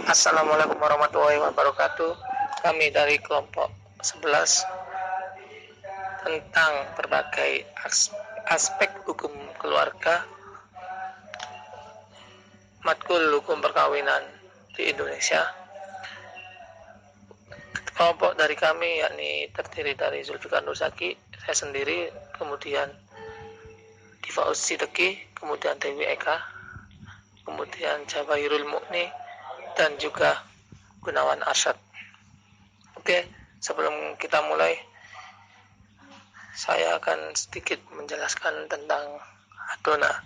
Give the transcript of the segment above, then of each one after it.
Assalamualaikum warahmatullahi wabarakatuh. Kami dari kelompok 11 tentang berbagai aspek hukum keluarga, matkul hukum perkawinan di Indonesia. Kelompok dari kami yakni terdiri dari Zulfikar Nursaki, saya sendiri, kemudian Diva Sideki, kemudian Dewi Eka, kemudian Jawahirul Mukni, dan juga Gunawan Arsyad. Oke, sebelum kita mulai, saya akan sedikit menjelaskan tentang adona.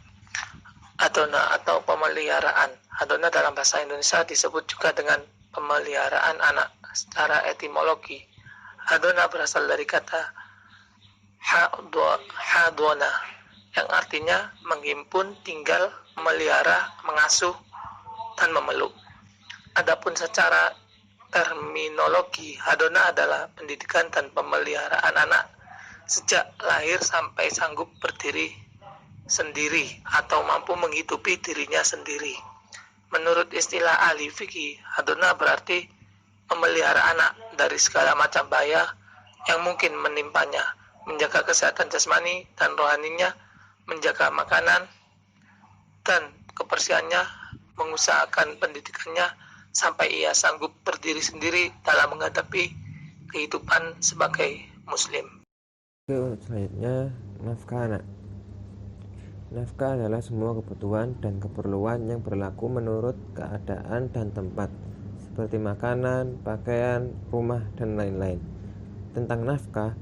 Adona atau pemeliharaan. Adona dalam bahasa Indonesia disebut juga dengan pemeliharaan anak. Secara etimologi, adona berasal dari kata hadona, yang artinya menghimpun, tinggal, memelihara, mengasuh, dan memeluk. Adapun secara terminologi, hadona adalah pendidikan dan pemeliharaan anak sejak lahir sampai sanggup berdiri sendiri atau mampu menghidupi dirinya sendiri. Menurut istilah ahli fikih, hadona berarti memelihara anak dari segala macam bahaya yang mungkin menimpanya, menjaga kesehatan jasmani dan rohaninya, menjaga makanan dan kebersihannya, mengusahakan pendidikannya sampai ia sanggup berdiri sendiri dalam menghadapi kehidupan sebagai muslim. Selanjutnya, nafkah anak. Nafkah adalah semua kebutuhan dan keperluan yang berlaku menurut keadaan dan tempat, seperti makanan, pakaian, rumah, dan lain-lain. Tentang nafkah,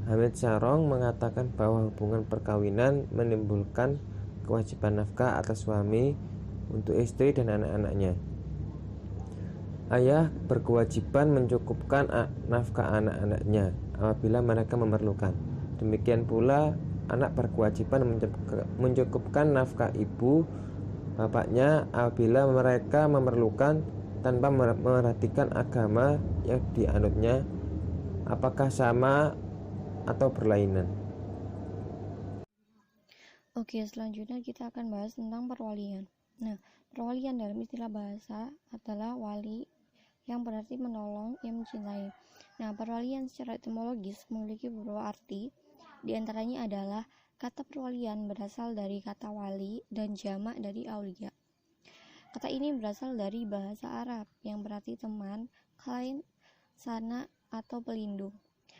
Hamid Syarong mengatakan bahwa hubungan perkawinan menimbulkan kewajiban nafkah atas suami untuk istri dan anak-anaknya. Ayah berkewajiban mencukupkan nafkah anak-anaknya apabila mereka memerlukan. Demikian pula anak berkewajiban mencukupkan nafkah ibu bapaknya apabila mereka memerlukan, tanpa memperhatikan agama yang dianutnya apakah sama atau berlainan. Oke, selanjutnya kita akan bahas tentang perwalian. Nah, perwalian dalam istilah bahasa adalah wali, yang berarti menolong, yang mencintai. Nah, perwalian secara etimologis memiliki beberapa arti. Di antaranya adalah kata perwalian berasal dari kata wali dan jamak dari aulia. Kata ini berasal dari bahasa Arab yang berarti teman, klien, sanak, atau pelindung.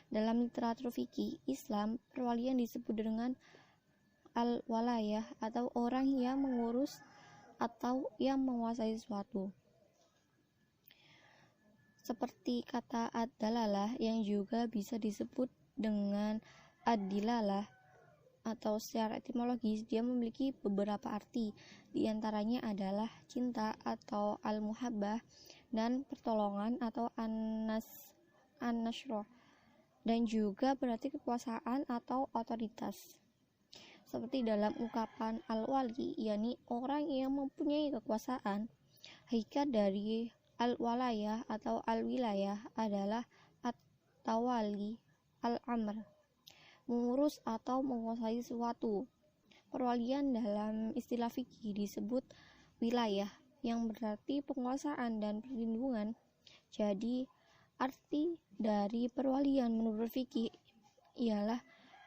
Dalam literatur fikih Islam, perwalian disebut dengan al-walayah atau orang yang mengurus atau yang menguasai sesuatu. Seperti kata ad-dalalah yang juga bisa disebut dengan ad-dilalah, atau secara etimologis dia memiliki beberapa arti. Di antaranya adalah cinta atau al-muhabbah, dan pertolongan atau an-nasroh, dan juga berarti kekuasaan atau otoritas. Seperti dalam ungkapan al-wali, yakni orang yang mempunyai kekuasaan. Hakikat dari al-walayah atau al-wilayah adalah at-tawali al-amr, mengurus atau menguasai sesuatu. Perwalian dalam istilah fikih disebut wilayah, yang berarti penguasaan dan perlindungan. Jadi, arti dari perwalian menurut fikih ialah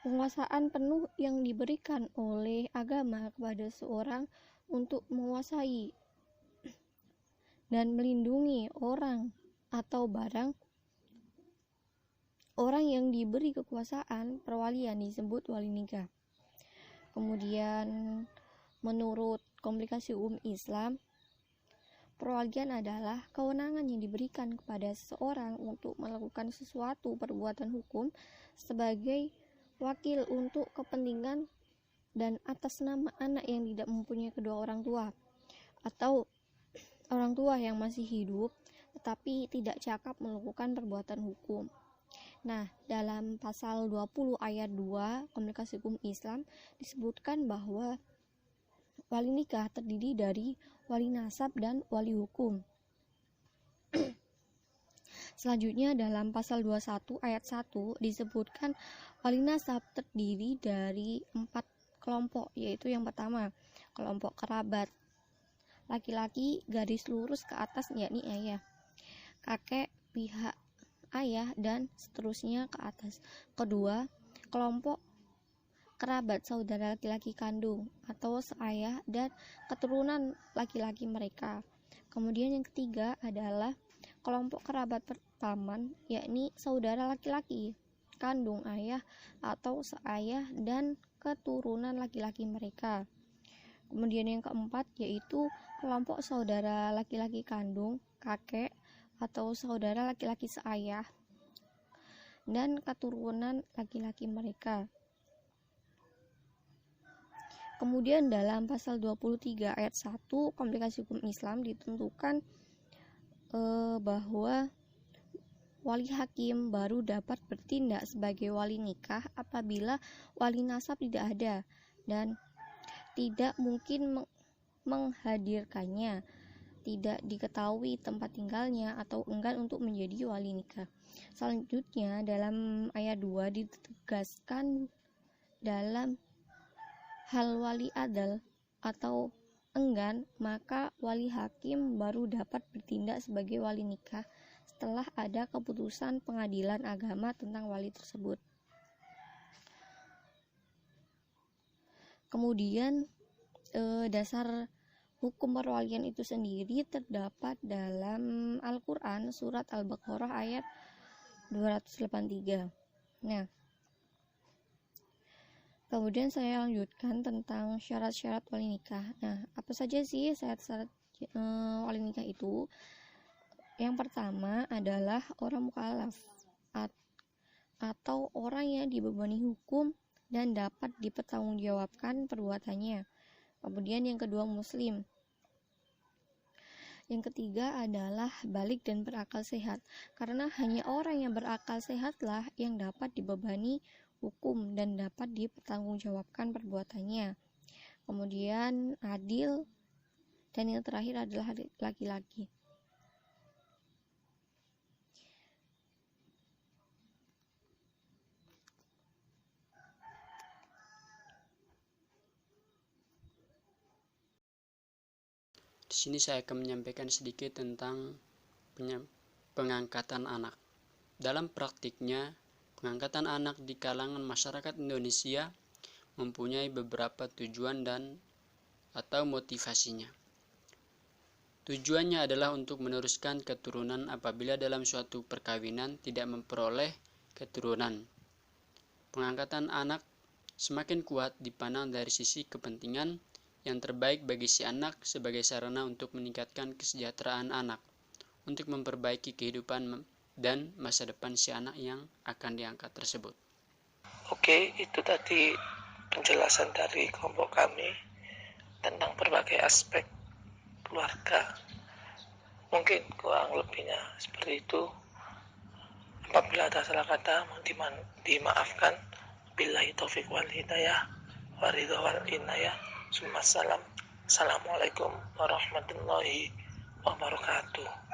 penguasaan penuh yang diberikan oleh agama kepada seorang untuk menguasai dan melindungi orang atau barang. Orang yang diberi kekuasaan perwalian disebut wali nikah. Kemudian menurut komplikasi hukum Islam, perwalian adalah kewenangan yang diberikan kepada seseorang untuk melakukan sesuatu perbuatan hukum sebagai wakil untuk kepentingan dan atas nama anak yang tidak mempunyai kedua orang tua, atau orang tua yang masih hidup tetapi tidak cakap melakukan perbuatan hukum. Nah, dalam pasal 20 ayat 2 komplikasi hukum Islam disebutkan bahwa wali nikah terdiri dari wali nasab dan wali hukum. Selanjutnya dalam pasal 21 ayat 1 disebutkan wali nasab terdiri dari 4 kelompok, yaitu yang pertama kelompok kerabat, laki-laki garis lurus ke atas yakni ayah, kakek pihak ayah, dan seterusnya ke atas. Kedua, kelompok kerabat saudara laki-laki kandung atau seayah dan keturunan laki-laki mereka. Kemudian yang ketiga adalah kelompok kerabat perpaman, yakni saudara laki-laki kandung ayah atau seayah dan keturunan laki-laki mereka. Kemudian yang keempat yaitu kelompok saudara laki-laki kandung, kakek atau saudara laki-laki seayah dan keturunan laki-laki mereka. Kemudian dalam pasal 23 ayat 1 komplikasi hukum Islam ditentukan bahwa wali hakim baru dapat bertindak sebagai wali nikah apabila wali nasab tidak ada dan tidak mungkin menghadirkannya, tidak diketahui tempat tinggalnya atau enggan untuk menjadi wali nikah. Selanjutnya dalam ayat 2 ditegaskan dalam hal wali adal atau enggan, maka wali hakim baru dapat bertindak sebagai wali nikah setelah ada keputusan pengadilan agama tentang wali tersebut. Kemudian dasar hukum perwalian itu sendiri terdapat dalam Al-Quran surat Al-Baqarah ayat 283. Nah, kemudian saya lanjutkan tentang syarat-syarat wali nikah. Nah, apa saja sih syarat-syarat wali nikah itu? Yang pertama adalah orang mukallaf atau orang yang dibebani hukum dan dapat dipertanggungjawabkan perbuatannya. Kemudian yang kedua muslim. Yang ketiga adalah balik dan berakal sehat, karena hanya orang yang berakal sehatlah yang dapat dibebani hukum dan dapat dipertanggungjawabkan perbuatannya. Kemudian adil, dan yang terakhir adalah laki-laki. Di sini saya akan menyampaikan sedikit tentang pengangkatan anak. Dalam praktiknya, pengangkatan anak di kalangan masyarakat Indonesia mempunyai beberapa tujuan dan atau motivasinya. Tujuannya adalah untuk meneruskan keturunan apabila dalam suatu perkawinan tidak memperoleh keturunan. Pengangkatan anak semakin kuat dipandang dari sisi kepentingan yang terbaik bagi si anak sebagai sarana untuk meningkatkan kesejahteraan anak, untuk memperbaiki kehidupan dan masa depan si anak yang akan diangkat tersebut. Oke, itu tadi penjelasan dari kelompok kami tentang berbagai aspek keluarga. Mungkin kurang lebihnya seperti itu. Apabila ada salah kata, mohon dimaafkan. Billahi taufiq wal hidayah, waridho wal inayah. Assalamualaikum warahmatullahi wabarakatuh.